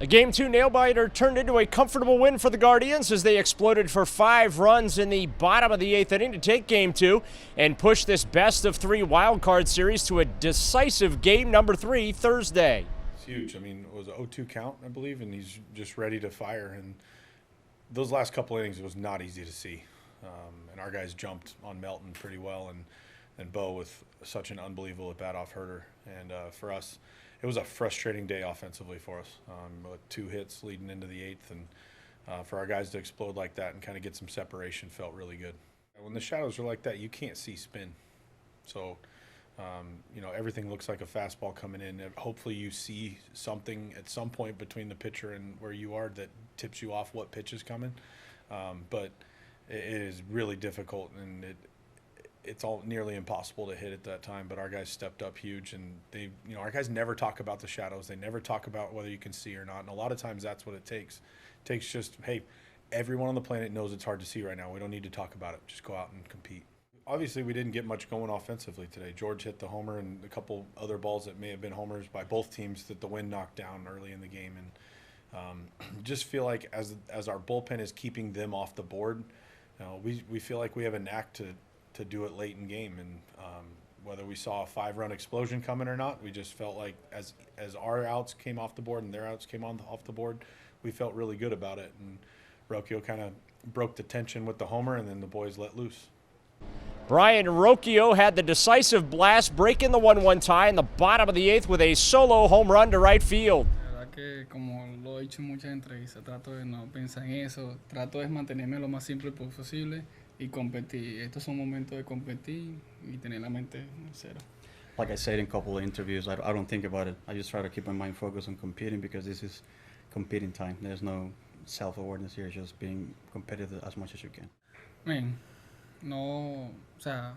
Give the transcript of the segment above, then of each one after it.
A Game 2 nail-biter turned into a comfortable win for the Guardians as they exploded for 5 runs in the bottom of the 8th inning to take Game 2 and push this best-of-3 wildcard series to a decisive Game number 3 Thursday. It's huge. I mean, it was an 0-2 count, I believe, and he's just ready to fire. And those last couple innings, it was not easy to see. And our guys jumped on Melton pretty well, and Bo with such an unbelievable at-bat off Herter. And for us, it was a frustrating day offensively for us, with 2 hits leading into the 8th, and for our guys to explode like that and kind of get some separation felt really good. When the shadows are like that, you can't see spin. So, everything looks like a fastball coming in. Hopefully you see something at some point between the pitcher and where you are that tips you off what pitch is coming. But it is really difficult, and it's all nearly impossible to hit at that time, but our guys stepped up huge, and our guys never talk about the shadows. They never talk about whether you can see or not, and a lot of times that's what it takes. It takes just, hey, everyone on the planet knows it's hard to see right now. We don't need to talk about it. Just go out and compete. Obviously, we didn't get much going offensively today. George hit the homer and a couple other balls that may have been homers by both teams that the wind knocked down early in the game, and just feel like as our bullpen is keeping them off the board, we feel like we have a knack to do it late in game, and whether we saw a 5-run explosion coming or not, we just felt like as our outs came off the board and their outs came off the board, we felt really good about it. And Rocchio kind of broke the tension with the homer, and then the boys let loose. Brayan Rocchio had the decisive blast, breaking the 1-1 tie in the bottom of the 8th with a solo home run to right field. Que como lo he dicho en muchas entrevistas, trato de no pensar en eso, trato de mantenerme lo más simple posible y competir. Estos son momentos de competir y tener la mente en cero. Like I said in a couple of interviews, I don't think about it. I just try to keep my mind focused on competing, because this is competing time. There's no self-awareness here, just being competitive as much as you can. Man, no, o sea,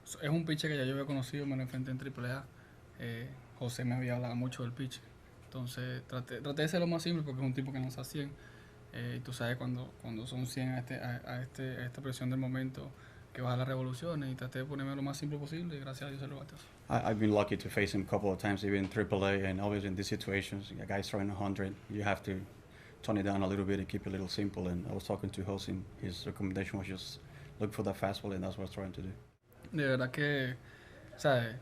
es un pitcher que ya yo había conocido, me lo enfrenté en AAA. José me había hablado mucho del pitcher. Entonces traté de ser lo más simple, porque es un tipo que lanza 100. Y tú sabes cuando son 100 a esta presión del momento, que baja las revoluciones, y traté de ponerme lo más simple posible, y gracias a Dios se lo batió. I've been lucky to face him a couple of times, even in AAA, and always in these situations, a guy's throwing 100, you have to tone it down a little bit and keep it a little simple. And I was talking to Jose, and his recommendation was just look for that fastball, and that's what I was trying to do. De verdad que, ¿sabes?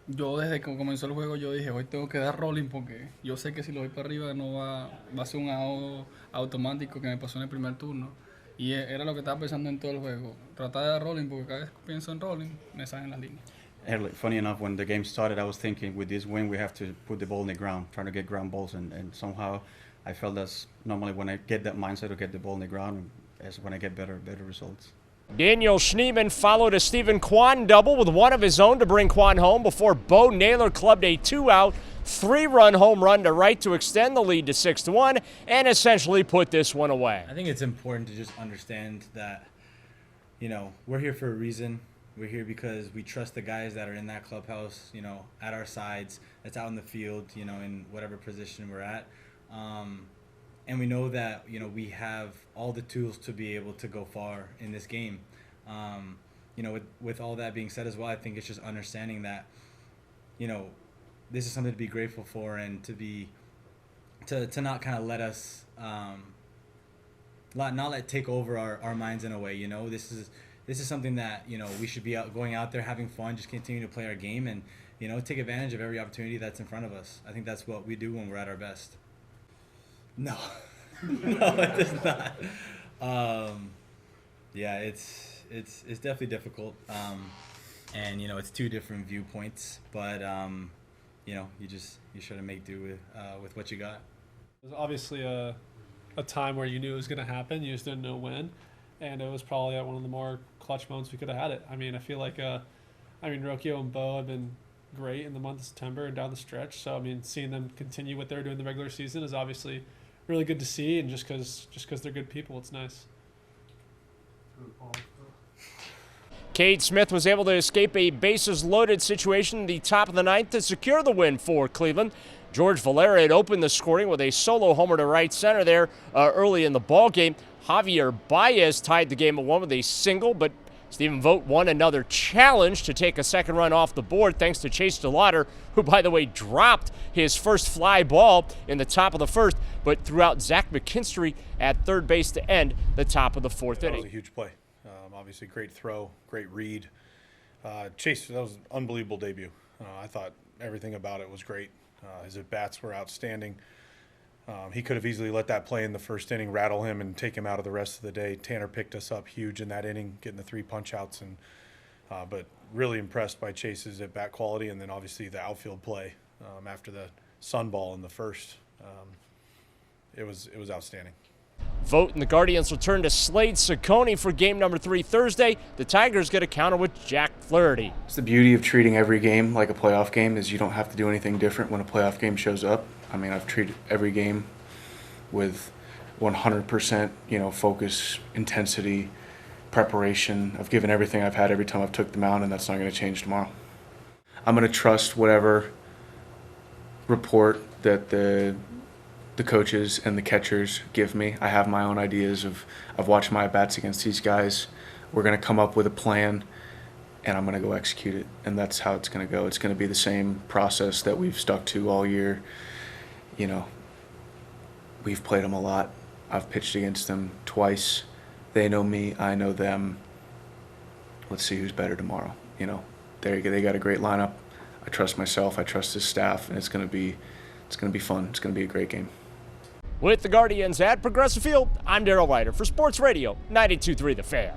Yo desde que comenzó el juego yo dije, hoy tengo que dar rolling, porque yo sé que si lo voy para arriba no va a ser un out automático, que me pasó en el primer turno. Y era lo que estaba pensando en todo el juego. Tratar de dar rolling, porque cada vez que pienso en rolling me salen las líneas. Funny enough, when the game started, I was thinking, with this win, we have to put the ball in the ground, trying to get ground balls, and somehow I felt that's normally when I get that mindset to get the ball in the ground, is when I get better results. Daniel Schneemann followed a Stephen Kwan double with one of his own to bring Kwan home before Bo Naylor clubbed a 2-out, 3-run home run to right to extend the lead to 6-1 and essentially put this one away. I think it's important to just understand that, we're here for a reason. We're here because we trust the guys that are in that clubhouse, at our sides, that's out in the field, in whatever position we're at. And we know that, we have all the tools to be able to go far in this game. With all that being said as well, I think it's just understanding that, this is something to be grateful for, and to not kind of let us, not let take over our minds in a way. This is something that, we should be going out there having fun, just continue to play our game, and, take advantage of every opportunity that's in front of us. I think that's what we do when we're at our best. No, no, it does not. Yeah, it's definitely difficult, and it's 2 different viewpoints. But you try to make do with what you got. It was obviously a time where you knew it was going to happen. You just didn't know when, and it was probably at one of the more clutch moments we could have had it. I mean, I feel like Rocchio and Bo have been great in the month of September and down the stretch. So I mean, seeing them continue what they're doing in the regular season is obviously really good to see, and just because they're good people, it's nice. Cade Smith was able to escape a bases-loaded situation in the top of the 9th to secure the win for Cleveland. George Valera had opened the scoring with a solo homer to right center there early in the ballgame. Javier Baez tied the game at 1 with a single, but Stephen Vogt won another challenge to take a second run off the board thanks to Chase DeLauder, who, by the way, dropped his first fly ball in the top of the first, but threw out Zach McKinstry at third base to end the top of the fourth inning. That was a huge play. Obviously, great throw, great read. Chase, that was an unbelievable debut. I thought everything about it was great. His at-bats were outstanding. He could have easily let that play in the first inning, rattle him, and take him out of the rest of the day. Tanner picked us up huge in that inning, getting the 3 punch-outs, and but really impressed by Chase's at-bat quality, and then obviously the outfield play after the sun ball in the first. It was outstanding. Vogt and the Guardians return to Slade Cecconi for game number 3 Thursday. The Tigers get a counter with Jack Flaherty. It's the beauty of treating every game like a playoff game is you don't have to do anything different when a playoff game shows up. I mean, I've treated every game with 100%, focus, intensity, preparation. I've given everything I've had every time I've took the mound, and that's not going to change tomorrow. I'm going to trust whatever report that the coaches and the catchers give me. I have my own ideas I've watched my at-bats against these guys. We're going to come up with a plan, and I'm going to go execute it, and that's how it's going to go. It's going to be the same process that we've stuck to all year. We've played them a lot. I've pitched against them twice. They know me, I know them. Let's see who's better tomorrow. They got a great lineup. I trust myself, I trust this staff, and it's going to be fun. It's going to be a great game. With the Guardians at Progressive Field, I'm Darrell Ryder for Sports Radio 92.3 The Fan.